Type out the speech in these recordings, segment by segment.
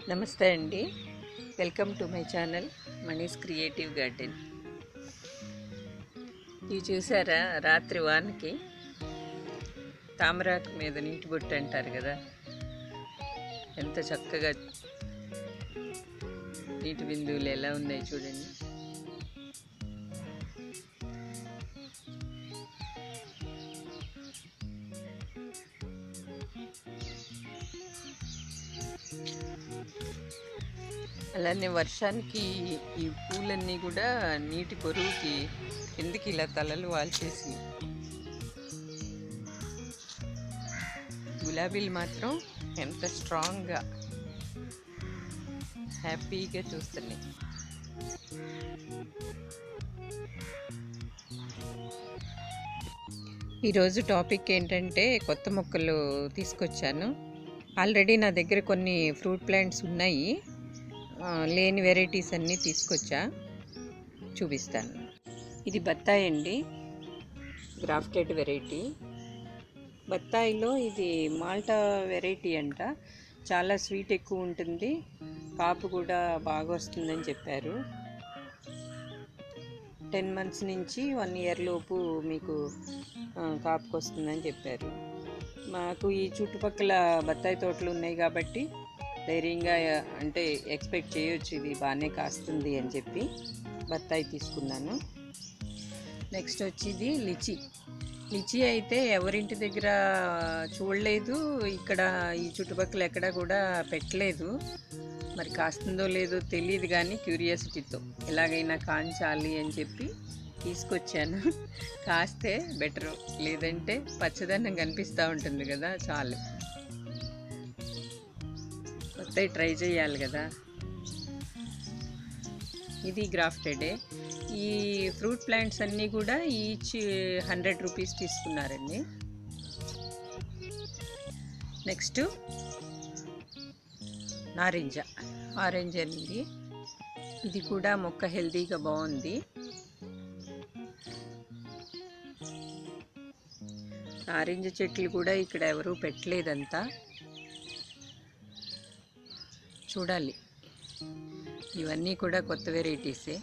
నమస్తే అండి. Welcome to my channel Mani's creative garden. ఇవి చూసారా, రాత్రి వానకి తామరాకు మీద నీటి బొట్టు అంటారు కదా, ఎంత చక్కగా నీటి బిందువులు ఎలా ఉన్నాయి చూడండి. అలానే వర్షానికి ఈ పూలన్నీ కూడా నీటి పొరుగుకి కిందికి ఇలా తలలు వాల్చేసి, గులాబీలు మాత్రం ఎంత స్ట్రాంగ్గా హ్యాపీగా చూస్తున్నాయి. ఈరోజు టాపిక్ ఏంటంటే, కొత్త మొక్కలు తీసుకొచ్చాను. ఆల్రెడీ నా దగ్గర కొన్ని ఫ్రూట్ ప్లాంట్స్ ఉన్నాయి, లేని వెరైటీస్ అన్నీ తీసుకొచ్చా, చూపిస్తాను. ఇది బత్తాయి అండి, గ్రాఫ్టెడ్ వెరైటీ. బత్తాయిలో ఇది మాల్టా వెరైటీ అంట. చాలా స్వీట్ ఎక్కువ ఉంటుంది, కాపు కూడా బాగా వస్తుందని చెప్పారు. 10 months నుంచి 1 year లోపు మీకు కాపుకి వస్తుందని చెప్పారు. మాకు ఈ చుట్టుపక్కల బత్తాయి తోటలు ఉన్నాయి కాబట్టి ధైర్యంగా అంటే ఎక్స్పెక్ట్ చేయొచ్చు ఇది బాగానే కాస్తుంది అని చెప్పి బత్తాయి తీసుకున్నాను. నెక్స్ట్ వచ్చి ఇది లిచీ అయితే ఎవరింటి దగ్గర చూడలేదు, ఇక్కడ ఈ చుట్టుపక్కల ఎక్కడ కూడా పెట్టలేదు. మరి కాస్తుందో లేదో తెలియదు, కానీ క్యూరియాసిటీతో ఎలాగైనా కాంచాలి అని చెప్పి తీసుకొచ్చాను. కాస్తే బెటరు, లేదంటే పచ్చదనం కనిపిస్తూ ఉంటుంది కదా, చాలు. కొత్తవి ట్రై చేయాలి కదా. ఇది గ్రాఫ్టెడే. ఈ ఫ్రూట్ ప్లాంట్స్ అన్నీ కూడా ఈచ్ 100 rupees తీసుకున్నారండి. నెక్స్ట్ ఆరెంజ్ అండి. ఇది కూడా మొక్క హెల్తీగా బాగుంది. ఆరెంజ్ చెట్లు కూడా ఇక్కడ ఎవరూ పెట్టలేదంతా, చూడాలి. ఇవన్నీ కూడా కొత్త వెరైటీసే.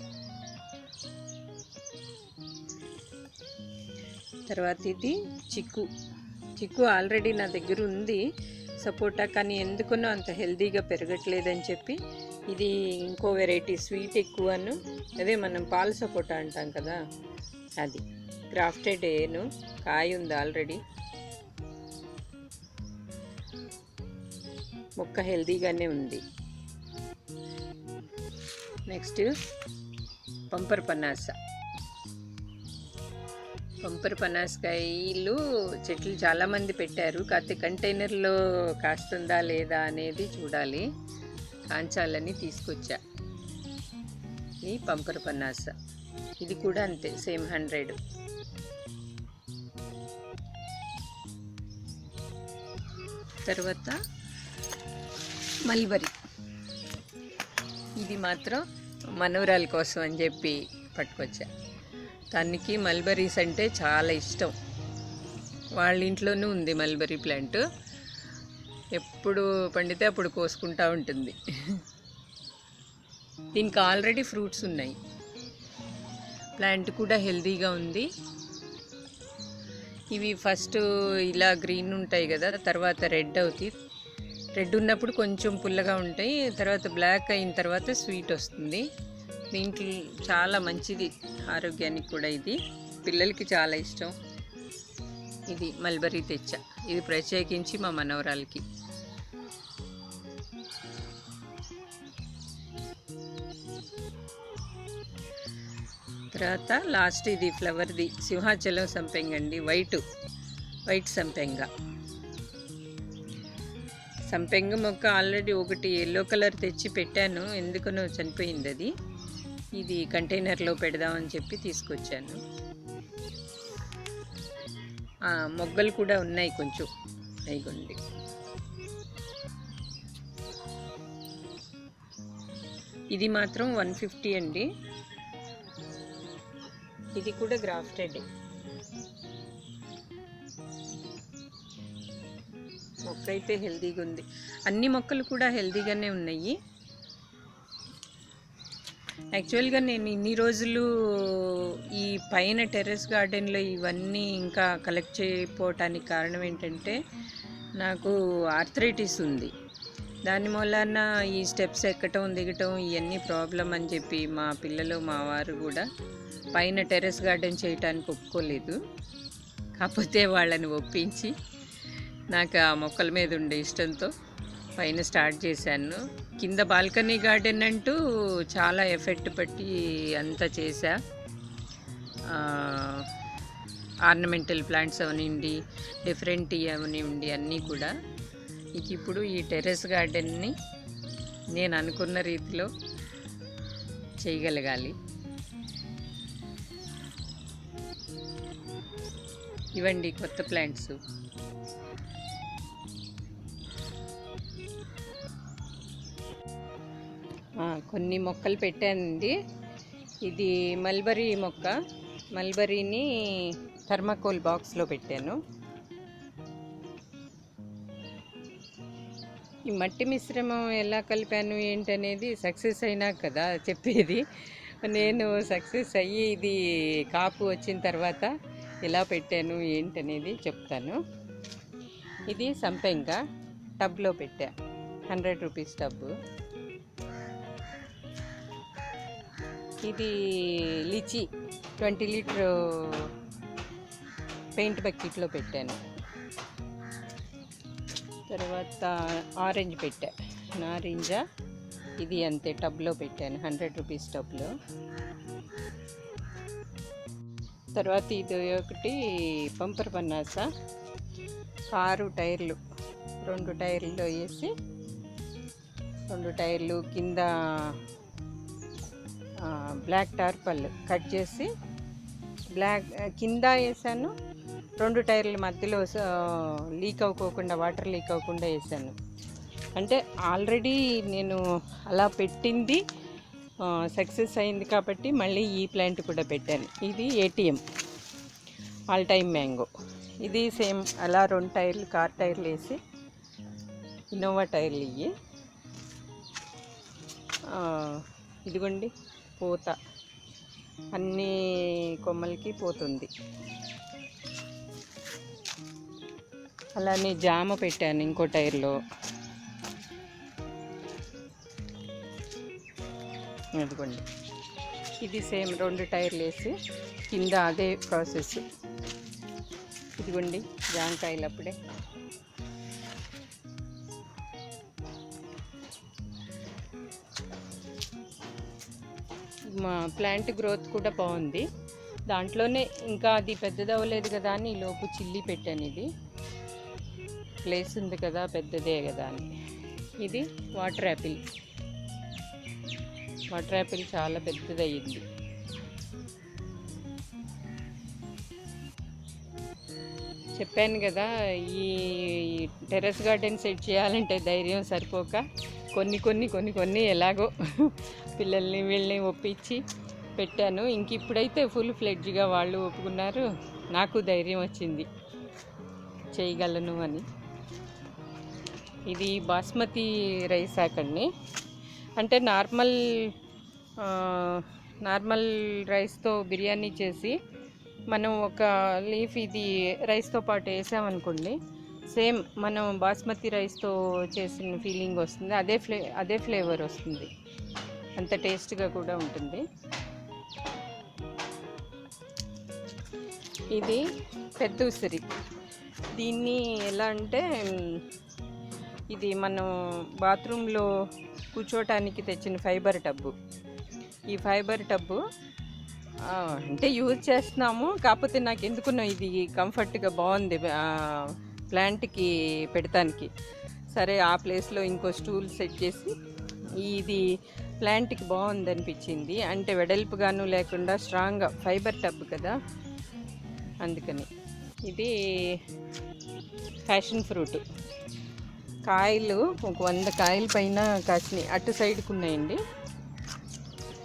తర్వాత ఇది చిక్కు ఆల్రెడీ నా దగ్గర ఉంది, సపోటా, కానీ ఎందుకునో అంత హెల్తీగా పెరగట్లేదని చెప్పి ఇది ఇంకో వెరైటీ, స్వీట్ ఎక్కువను, అదే మనం పాల సపోటా అంటాం కదా, అది గ్రాఫ్టెడ్ ఏను. కాయ ఉంది ఆల్రెడీ, మొక్క హెల్తీగానే ఉంది. నెక్స్ట్ పంపర్ పనాసకాయలు చెట్లు చాలామంది పెట్టారు, కాకపోతే కంటైనర్లో కాస్తుందా లేదా అనేది చూడాలి. కాంచాలని తీసుకొచ్చా. ఈ పంపర్ పనాస, ఇది కూడా అంతే, సేమ్ 100. తర్వాత మల్బరీ, ఇది మాత్రం మనవరాల కోసం అని చెప్పి పట్టుకొచ్చా. తనకి మల్బరీస్ అంటే చాలా ఇష్టం, వాళ్ళ ఇంట్లోనూ ఉంది మల్బరీ ప్లాంట్. ఎప్పుడు పండితే అప్పుడు కోసుకుంటూ ఉంటుంది. దీనికి ఆల్రెడీ ఫ్రూట్స్ ఉన్నాయి, ప్లాంట్ కూడా హెల్తీగా ఉంది. ఇవి ఫస్ట్ ఇలా గ్రీన్ ఉంటాయి కదా, తర్వాత రెడ్ అవుతాయి. రెడ్ ఉన్నప్పుడు కొంచెం పుల్లగా ఉంటాయి, తర్వాత బ్లాక్ అయిన తర్వాత స్వీట్ వస్తుంది. దీంట్లో చాలా మంచిది ఆరోగ్యానికి కూడా, ఇది పిల్లలకి చాలా ఇష్టం. ఇది మల్బరీ తెచ్చా, ఇది ప్రత్యేకించి మా మనవరాలకి. తర్వాత లాస్ట్ ఇది ఫ్లవర్ది సింహాచలం సంపెంగ అండి, వైట్ సంపెంగ మొక్క ఆల్రెడీ ఒకటి ఎల్లో కలర్ తెచ్చి పెట్టాను, ఎందుకనో చనిపోయింది అది. ఇది కంటైనర్లో పెడదామని చెప్పి తీసుకొచ్చాను. మొగ్గలు కూడా ఉన్నాయి కొంచెం, అయిగోండి. ఇది మాత్రం 150 అండి. ఇది కూడా గ్రాఫ్టెడ్ మొక్క మొక్క అయితే హెల్తీగా ఉంది. అన్ని మొక్కలు కూడా హెల్తీగానే ఉన్నాయి. యాక్చువల్గా నేను ఇన్ని రోజులు ఈ పైన టెర్రస్ గార్డెన్లో ఇవన్నీ ఇంకా కలెక్ట్ చేయకపోవటానికి కారణం ఏంటంటే, నాకు ఆర్థరైటిస్ ఉంది. దాని మూలాన ఈ స్టెప్స్ ఎక్కటం దిగటం ఇవన్నీ ప్రాబ్లం అని చెప్పి మా పిల్లలు మా వారు కూడా పైన టెర్రస్ గార్డెన్ చేయటానికి ఒప్పుకోలేదు. కాకపోతే వాళ్ళని ఒప్పించి నాకు ఆ మొక్కల మీద ఉండే ఇష్టంతో పైన స్టార్ట్ చేశాను. కింద బాల్కనీ గార్డెన్ అంటూ చాలా ఎఫెక్ట్ పట్టి అంతా చేశా. ఆర్నమెంటల్ ప్లాంట్స్ అవనివ్వండి, డిఫరెంట్ అవనివ్వండి, అన్నీ కూడా. ఇప్పుడు ఈ టెర్రస్ గార్డెన్ని నేను అనుకున్న రీతిలో చేయగలగాలి. ఇవండి కొత్త ప్లాంట్స్. కొన్ని మొక్కలు పెట్టానండి. ఇది మల్బరీ మొక్క. మల్బరీని థర్మాకోల్ బాక్స్లో పెట్టాను. ఈ మట్టి మిశ్రమం ఎలా కలిపాను ఏంటనేది సక్సెస్ అయినా కదా చెప్పేది. నేను సక్సెస్ అయ్యి ఇది కాపు వచ్చిన తర్వాత ఎలా పెట్టాను ఏంటనేది చెప్తాను. ఇది సంపెంగ టబ్లో పెట్టా, 100 రూపీస్ టబ్బు. ఇది లిచీ 20 లీటర్ పెయింట్ బకెట్లో పెట్టాను. తర్వాత ఆరెంజ్ పెట్టా, నారింజ. ఇది అంతే టబ్లో పెట్టాను, 100 రూపీస్ టబ్లో. తర్వాత ఇది ఒకటి పంపర్ పన్నాస, 6 టైర్లు, 2 టైర్లలో వేసి 2 టైర్లు కింద బ్లాక్ టార్పల్ కట్ చేసి కింద వేసాను. 2 టైర్ల మధ్యలో లీక్ అవ్వకుండా, వాటర్ లీక్ అవ్వకుండా వేసాను. అంటే ఆల్రెడీ నేను అలా పెట్టింది సక్సెస్ అయింది కాబట్టి మళ్ళీ ఈ ప్లాంట్ కూడా పెట్టాను. ఇది ATM, ఆల్ టైమ్ మ్యాంగో. ఇది సేమ్ అలా 2 టైర్లు, కార్ టైర్లు వేసి, ఇన్నోవా టైర్లు ఇవి. ఇదిగోండి పూత, అన్ని కొమ్మలకి పోతుంది. అలానే జామ పెట్టాను ఇంకో టైర్లో. అదిగోండి ఇది సేమ్ 2 టైర్లు వేసి కింద అదే ప్రాసెస్. ఇదిగోండి జామకాయలు అప్పుడే. మా ప్లాంట్ గ్రోత్ కూడా బాగుంది. దాంట్లోనే ఇంకా అది పెద్దది అవ్వలేదు కదా అని ఈలోపు చిల్లీ పెట్టాను. ఇది ప్లేస్ ఉంది కదా, పెద్దదే కదా అని. ఇది వాటర్ యాపిల్. వాటర్ యాపిల్ చాలా పెద్దది అయ్యింది. చెప్పాను కదా, ఈ టెర్రస్ గార్డెన్ సెట్ చేయాలంటే ధైర్యం సరిపోక కొన్ని ఎలాగో పిల్లల్ని వీళ్ళని ఒప్పించి పెట్టాను. ఇంక ఇప్పుడైతే ఫుల్ ఫ్లెడ్జ్గా వాళ్ళు ఒప్పుకున్నారు. నాకు ధైర్యం వచ్చింది చేయగలను అని. ఇది బాస్మతి రైస్ ఆకండి. అంటే నార్మల్ రైస్తో బిర్యానీ చేసి మనం ఒక లీఫ్ ఇది రైస్తో పాటు వేసామనుకోండి, సేమ్ మనం బాస్మతి రైస్తో చేసిన ఫీలింగ్ వస్తుంది. అదే ఫ్లేవర్ వస్తుంది. అంత టేస్ట్గా కూడా ఉంటుంది. ఇది పెద్ద ఉసిరి. దీన్ని ఎలా అంటే, ఇది మనం బాత్రూంలో కూర్చోటానికి తెచ్చిన ఫైబర్ టబ్బు. ఈ ఫైబర్ టబ్బు అంటే యూజ్ చేస్తున్నాము. కాకపోతే నాకు ఎందుకున్నా ఇది కంఫర్ట్గా బాగుంది ప్లాంట్కి పెడతానికి. సరే ఆ ప్లేస్లో ఇంకో స్టూల్ సెట్ చేసి, ఇది ప్లాంట్కి బాగుంది అనిపించింది. అంటే వెడల్పుగాను లేకుండా స్ట్రాంగ్గా ఫైబర్ టబ్ కదా, అందుకని. ఇది ప్యాషన్ ఫ్రూట్. కాయలు ఒక 100 కాయల పైన కాసినాయి. అటు సైడ్కి ఉన్నాయండి,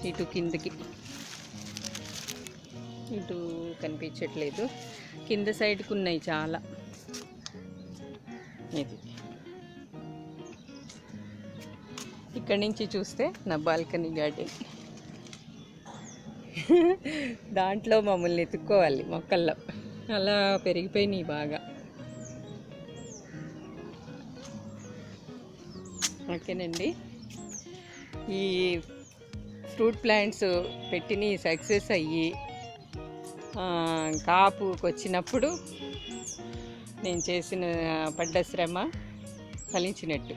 ఇటు కిందకి, ఇటు కనిపించట్లేదు, కింద సైడ్కి ఉన్నాయి చాలా. ఇది ఇక్కడి నుంచి చూస్తే నా బాల్కనీ గార్డెన్. దాంట్లో మమ్మల్ని ఎత్తుక్కోవాలి మొక్కల్లో, అలా పెరిగిపోయినాయి బాగా. ఓకేనండి, ఈ ఫ్రూట్ ప్లాంట్స్ పెట్టిన సక్సెస్ అయ్యి కాపుకి వచ్చినప్పుడు నేను చేసిన పడ్డ శ్రమ ఫలించినట్టు,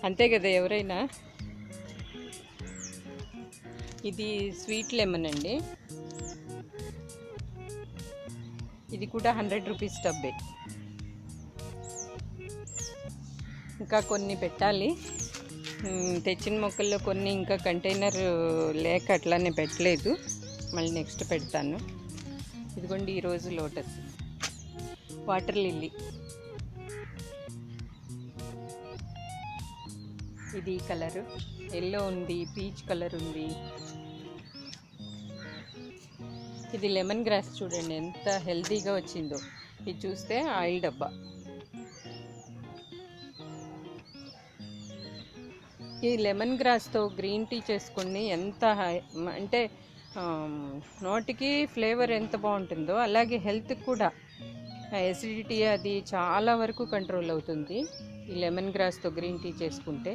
అంతే కదా ఎవరైనా. ఇది స్వీట్ లెమన్ అండి, ఇది కూడా 100 రూపీస్ టబ్బే. ఇంకా కొన్ని పెట్టాలి, తెచ్చిన మొక్కల్లో కొన్ని ఇంకా కంటైనర్ లేక అట్లానే పెట్టలేదు, మళ్ళీ నెక్స్ట్ పెడతాను. ఇదిగోండి ఈరోజు లోటస్, వాటర్ లిల్లీ, ఇది కలరు ఎల్లో ఉంది, పీచ్ కలర్ ఉంది. ఇది లెమన్ గ్రాస్ చూడండి ఎంత హెల్తీగా వచ్చిందో. ఇది చూస్తే ఆయిల్ డబ్బా. ఈ లెమన్ గ్రాస్తో గ్రీన్ టీ చేసుకుని ఎంత అంటే నోటికి ఫ్లేవర్ ఎంత బాగుంటుందో, అలాగే హెల్త్కి కూడా ఎసిడిటీ అది చాలా వరకు కంట్రోల్ అవుతుంది ఈ లెమన్ గ్రాస్తో గ్రీన్ టీ చేసుకుంటే.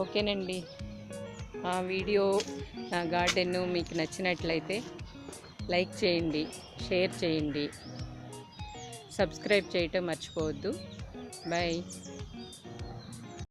ఓకేనండి, ఆ వీడియో నా గార్డెన్ మీకు నచ్చినట్లయితే లైక్ చేయండి, షేర్ చేయండి, సబ్స్క్రైబ్ చేయటం మర్చిపోవద్దు. బాయ్.